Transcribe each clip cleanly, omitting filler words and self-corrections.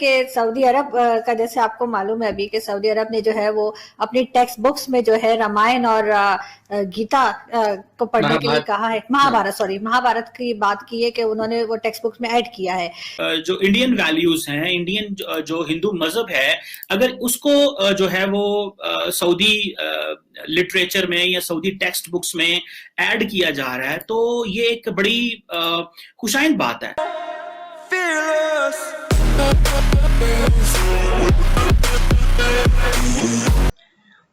کہ سعودی عرب کا جیسے آپ کو معلوم ہے ابھی کہ سعودی عرب نے جو ہے وہ اپنی ٹیکسٹ بکس میں جو ہے رامائن اور گیتا کو پڑھنے کے لیے کہا ہے، مہابھارت کی بات کی ہے کہ انہوں نے وہ ٹیکسٹ بکس میں ایڈ کیا ہے. جو انڈین ویلیوز ہیں، انڈین جو ہندو مذہب ہے، اگر اس کو جو ہے وہ سعودی لٹریچر میں یا سعودی ٹیکسٹ بکس میں ایڈ کیا جا رہا ہے تو یہ ایک بڑی خوشائند بات ہے.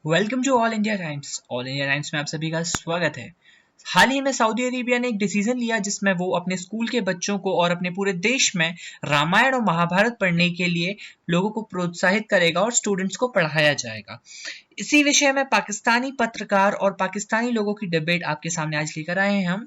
Welcome to all India times. All India times میں آپ سبھی کا سواگت ہے. حال ہی میں سعودی عربیہ نے ایک ڈیسیزن لیا جس میں وہ اپنے اسکول کے بچوں کو اور اپنے پورے دیش میں رامائن اور مہابھارت پڑھنے کے لیے لوگوں کو پروتساہت کرے گا اور اسٹوڈنٹس کو پڑھایا جائے گا. اسی وشے میں پاکستانی پترکار اور پاکستانی لوگوں کی ڈبیٹ آپ کے سامنے آج لے کر آئے ہیں ہم،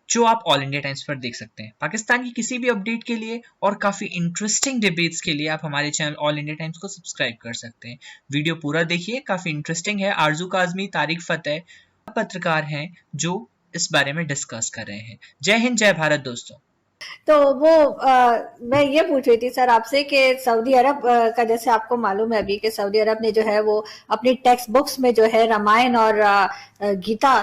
جو آپ آل انڈیا ٹائمز پر دیکھ سکتے ہیں. پاکستان کی کسی بھی اپڈیٹ کے لیے اور کافی انٹرسٹنگ ڈیبیٹس کے لیے آپ ہمارے چینل آل انڈیا ٹائمز کو سبسکرائب کر سکتے ہیں. ویڈیو پورا دیکھیے، کافی انٹرسٹنگ ہے. آرزو کاظمی، طارق فتح پترکار ہیں جو اس بارے میں ڈسکس کر رہے ہیں. جے ہند، جے بھارت دوستوں. تو وہ میں یہ پوچھ رہی تھی سر آپ سے کہ سعودی عرب کا جیسے آپ کو معلوم ہے ابھی کہ سعودی عرب نے جو ہے وہ اپنی ٹیکسٹ بکس میں جو ہے رامائن اور گیتا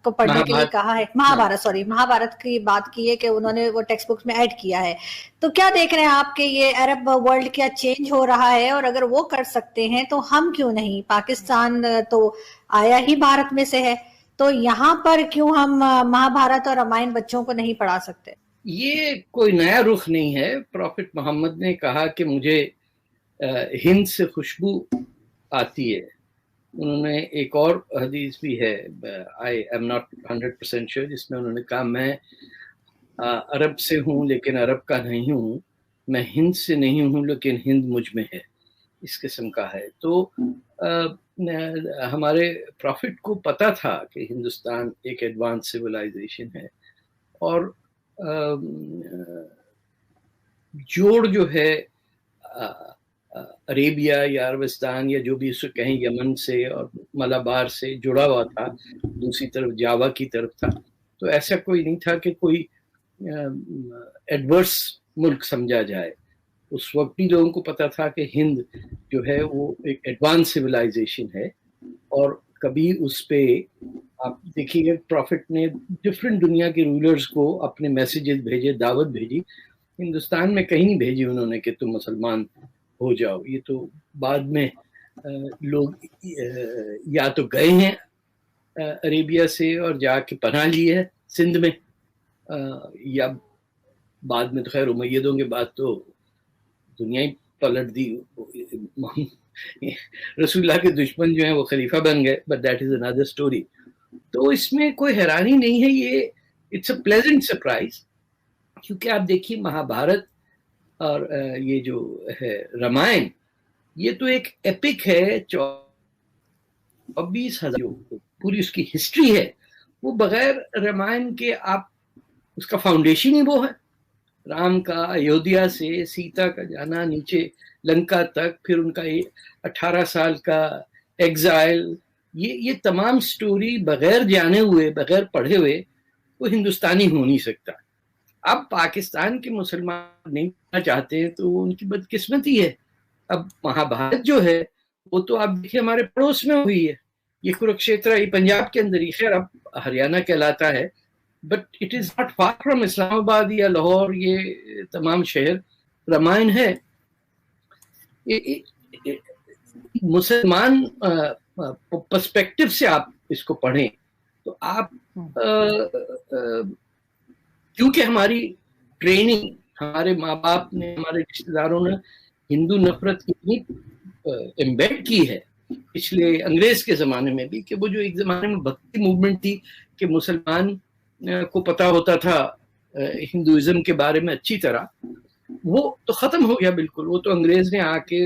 کو پڑھنے کے لیے کہا ہے، مہابھارت کی بات کی ہے کہ انہوں نے وہ ٹیکسٹ بکس میں ایڈ کیا ہے. تو کیا دیکھ رہے ہیں آپ کہ یہ عرب ورلڈ کیا چینج ہو رہا ہے، اور اگر وہ کر سکتے ہیں تو ہم کیوں نہیں؟ پاکستان تو آیا ہی بھارت میں سے ہے، تو یہاں پر کیوں ہم مہابھارت اور رامائن بچوں کو نہیں پڑھا سکتے؟ یہ کوئی نیا رخ نہیں ہے. پروفٹ محمد نے کہا کہ مجھے ہند سے خوشبو آتی ہے. انہوں نے ایک اور حدیث بھی ہے، آئی ایم ناٹ 100% شیور، جس میں انہوں نے کہا میں عرب سے ہوں لیکن عرب کا نہیں ہوں، میں ہند سے نہیں ہوں لیکن ہند مجھ میں ہے. اس قسم کا ہے. تو ہمارے پروفٹ کو پتا تھا کہ ہندوستان ایک ایڈوانس سویلائزیشن ہے، اور جوڑ جو ہے عربیہ یا عربستان یا جو بھی اس کو کہیں یمن سے اور ملابار سے جڑا ہوا تھا، دوسری طرف جاوا کی طرف تھا. تو ایسا کوئی نہیں تھا کہ کوئی ایڈورس ملک سمجھا جائے. اس وقت بھی لوگوں کو پتا تھا کہ ہند جو ہے وہ ایک ایڈوانس سویلائزیشن ہے، اور کبھی اس پہ آپ دیکھیے گا پروفٹ نے ڈفرینٹ دنیا کے رولرز کو اپنے میسیجز بھیجے، دعوت بھیجی. ہندوستان میں کہیں نہیں بھیجی انہوں نے کہ تم مسلمان ہو جاؤ. یہ تو بعد میں لوگ یا تو گئے ہیں عربیہ سے اور جا کے پناہ لی ہے سندھ میں، یا بعد میں تو خیر امیدوں کے بعد تو دنیا ہی پلٹ دی. رسول اللہ کے دشمن جو ہیں وہ خلیفہ بن گئے، but that is another story. تو اس میں کوئی حیرانی نہیں ہے. یہ اٹس اے پلیزنٹ سرپرائز، کیونکہ آپ دیکھیے مہابھارت اور یہ جو ہے رامائن، یہ تو ایک ایپک ہے. 24,000 پوری اس کی ہسٹری ہے. وہ بغیر رامائن کے آپ اس کا فاؤنڈیشن ہی وہ ہے. رام کا ایودھیا سے سیتا کا جانا نیچے لنکا تک، پھر ان کا 18 سال کا ایگزائل، یہ تمام سٹوری بغیر جانے ہوئے، بغیر پڑھے ہوئے وہ ہندوستانی ہو نہیں سکتا. اب پاکستان کے مسلمان نہیں پڑھنا چاہتے ہیں تو ان کی بدقسمتی ہے. اب مہابھارت جو ہے وہ تو آپ دیکھیے ہمارے پڑوس میں ہوئی ہے. یہ کرکشیترا، یہ پنجاب کے اندر ہی، خیر اب ہریانہ کہلاتا ہے، but it is not far from Islamabad یا لاہور. یہ تمام شہر رامائن ہے. مسلمان پرسپیکٹو سے آپ اس کو پڑھیں تو آپ کیونکہ ہماری ٹریننگ، ہمارے ماں باپ نے، ہمارے رشتے داروں نے ہندو نفرت اتنی امبیڈ کی ہے پچھلے انگریز کے زمانے میں بھی، کہ وہ جو ایک زمانے میں بھکتی موومنٹ تھی کہ مسلمان کو پتا ہوتا تھا ہندوازم کے بارے میں اچھی طرح، وہ تو ختم ہو گیا بالکل. وہ تو انگریز نے آ کے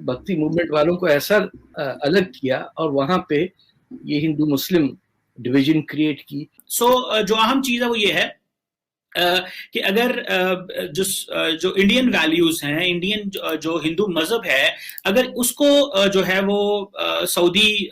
بھکتی موومنٹ والوں کو ایسا الگ کیا اور وہاں پہ یہ ہندو مسلم ڈویژن کریٹ کی. جو اہم چیز ہے وہ یہ ہے کہ اگر جو انڈین ویلیوز ہیں، انڈین جو ہندو مذہب ہے، اگر اس کو جو ہے وہ سعودی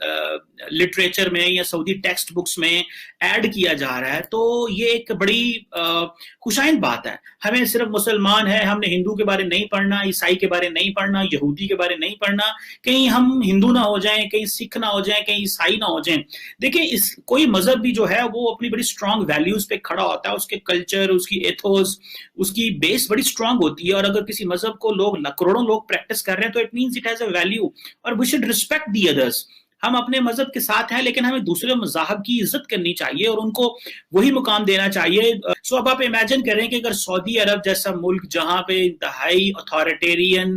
لٹریچر میں یا سعودی ٹیکسٹ بکس میں ایڈ کیا جا رہا ہے تو یہ ایک بڑی خوشائند بات ہے. ہمیں صرف مسلمان ہے, ہم نے ہندو کے بارے نہیں پڑھنا, عیسائی کے بارے نہیں پڑھنا, یہودی کے بارے نہیں پڑھنا, کہیں ہم ہندو نہ ہو جائیں, کہیں سکھ نہ ہو جائیں, کہیں عیسائی نہ ہو جائیں. دیکھیں کوئی مذہب بھی جو ہے وہ اپنی بڑی اسٹرانگ ویلیوز پہ کھڑا ہوتا ہے, اس کے کلچر, اس کی ایتھوز, اس کی بیس بڑی اسٹرانگ ہوتی ہے, اور اگر کسی مذہب کو کروڑوں لوگ پریکٹس کر رہے ہیں تو it means it has a value, اور وی شوڈ ریسپیکٹ دی ادرس. ہم اپنے مذہب کے ساتھ ہیں لیکن ہمیں دوسرے مذاہب کی عزت کرنی چاہیے اور ان کو وہی مقام دینا چاہیے. سو اب آپ امیجن کریں کہ اگر سعودی عرب جیسا ملک جہاں پہ انتہائی اتھارٹیرین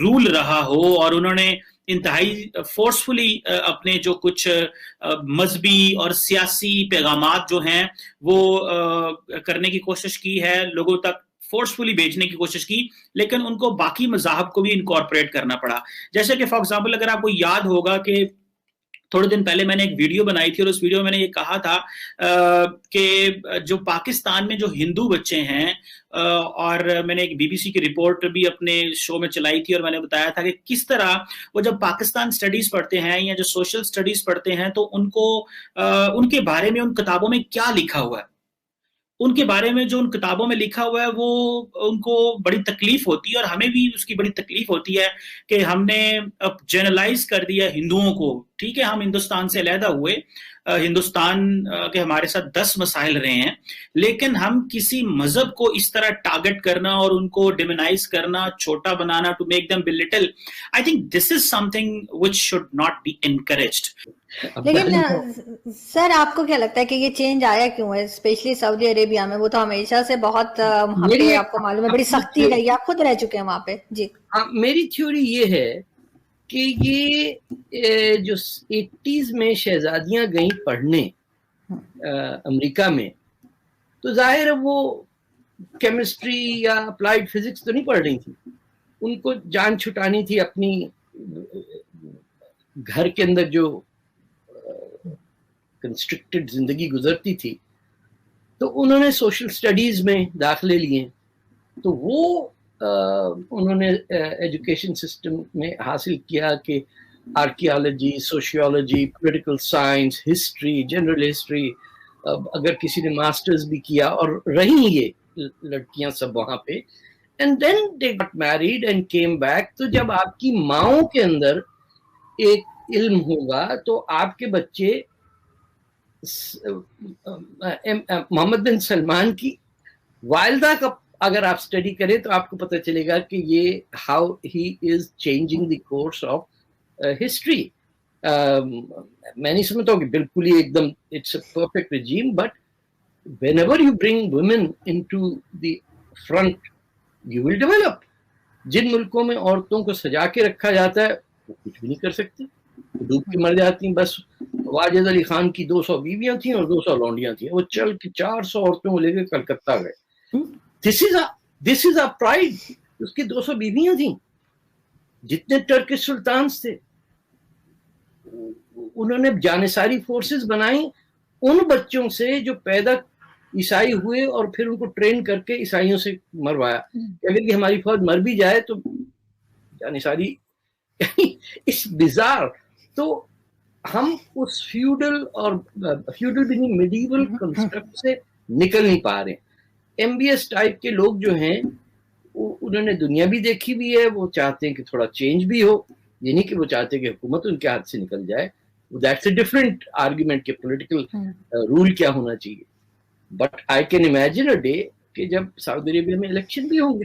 رول رہا ہو اور انہوں نے انتہائی فورسفلی اپنے جو کچھ مذہبی اور سیاسی پیغامات جو ہیں وہ کرنے کی کوشش کی ہے, لوگوں تک فورسفلی بھیجنے کی کوشش کی, لیکن ان کو باقی مذاہب کو بھی انکارپوریٹ کرنا پڑا. جیسے کہ فار ایگزامپل اگر آپ کو یاد ہوگا کہ تھوڑے دن پہلے میں نے ایک ویڈیو بنائی تھی اور اس ویڈیو میں نے یہ کہا تھا کہ جو پاکستان میں جو ہندو بچے ہیں, اور میں نے ایک بی بی سی کی رپورٹ بھی اپنے شو میں چلائی تھی اور میں نے بتایا تھا کہ کس طرح وہ جب پاکستان سٹڈیز پڑھتے ہیں یا جو سوشل سٹڈیز پڑھتے ہیں تو ان کو ان کے بارے میں ان کتابوں میں کیا لکھا ہوا ہے, ان کے بارے میں جو ان کتابوں میں لکھا ہوا ہے وہ ان کو بڑی تکلیف ہوتی ہے, اور ہمیں بھی اس کی بڑی تکلیف ہوتی ہے کہ ہم نے اب جنرلائز کر دیا ہندوؤں کو. ٹھیک ہے, ہم ہندوستان سے علیحدہ ہوئے, ہندوستان کے ہمارے ساتھ 10 مسائل رہے ہیں, لیکن ہم کسی مذہب کو اس طرح ٹارگٹ کرنا اور ان کو ڈیمونائز کرنا, چھوٹا بنانا, to make them belittle, I think this is something which should not be encouraged. لیکن سر آپ کو کیا لگتا ہے کہ یہ چینج آیا کیوں ہے اسپیشلی سعودی عربیہ میں؟ وہ تو ہمیشہ سے بہت وہاں پہ آپ کو معلوم ہے بڑی سختی رہی, آپ خود رہ چکے ہیں وہاں پہ. جی میری تھیوری یہ ہے کہ یہ جو 80s میں شہزادیاں گئیں پڑھنے امریکہ میں, تو ظاہر ہے وہ کیمسٹری یا اپلائیڈ فزکس تو نہیں پڑھ رہی تھی, ان کو جان چھٹانی تھی اپنی گھر کے اندر جو کنسٹرکٹڈ زندگی گزرتی تھی, تو انہوں نے سوشل سٹڈیز میں داخلے لیے. تو وہ انہوں نے ایجوکیشن سسٹم میں حاصل کیا کہ archaeology, sociology, political science, history, general history, اگر کسی نے ماسٹرز بھی کیا, اور رہی یہ لڑکیاں سب وہاں پہ. And then they got married and came back. تو جب آپ کی ماؤں کے اندر ایک علم ہوگا تو آپ کے بچے محمد بن سلمان کی والدہ کا اگر آپ اسٹڈی کریں تو آپ کو پتہ چلے گا کہ یہ how he is changing the course of history. میں نہیں سمجھتا ہوں کہ بالکل ہی ایک دم it's a perfect regime, but whenever you bring women into the front you will develop. جن ملکوں میں عورتوں کو سجا کے رکھا جاتا ہے وہ کچھ بھی نہیں کر سکتی, ڈوب کے مر جاتی ہیں. بس واجد علی خان کی 200 بیویاں تھیں اور 200 لونڈیاں تھیں, وہ چل کے 400 عورتوں کو لے کے کلکتہ گئے. دس از اے پرائڈ. اس کی 200 بیویاں تھیں. جتنے ٹرکش سلطانز تھے انہوں نے جانصاری فورسز بنائیں ان بچوں سے جو پیدا عیسائی ہوئے, اور پھر ان کو ٹرین کر کے عیسائیوں سے مروایا. اگر کہ ہماری فوج مر بھی جائے تو جانصاری اس بزار. تو ہم اس فیوڈل اور فیوڈل بھی نہیں میڈیول کنسٹرکٹ سے نکل نہیں پا رہے. ایم بی ایس ٹائپ کے لوگ جو ہیں انہوں نے دنیا بھی دیکھی بھی ہے, وہ چاہتے ہیں کہ تھوڑا چینج بھی ہو, یہ نہیں کہ وہ چاہتے ہیں کہ حکومت ان کے ہاتھ سے نکل جائے. دیٹس اے ڈفرنٹ آرگیومنٹ کہ پولیٹیکل رول کیا ہونا چاہیے. But I can imagine a day کہ جب سعودی عربیہ میں الیکشن بھی ہوں گے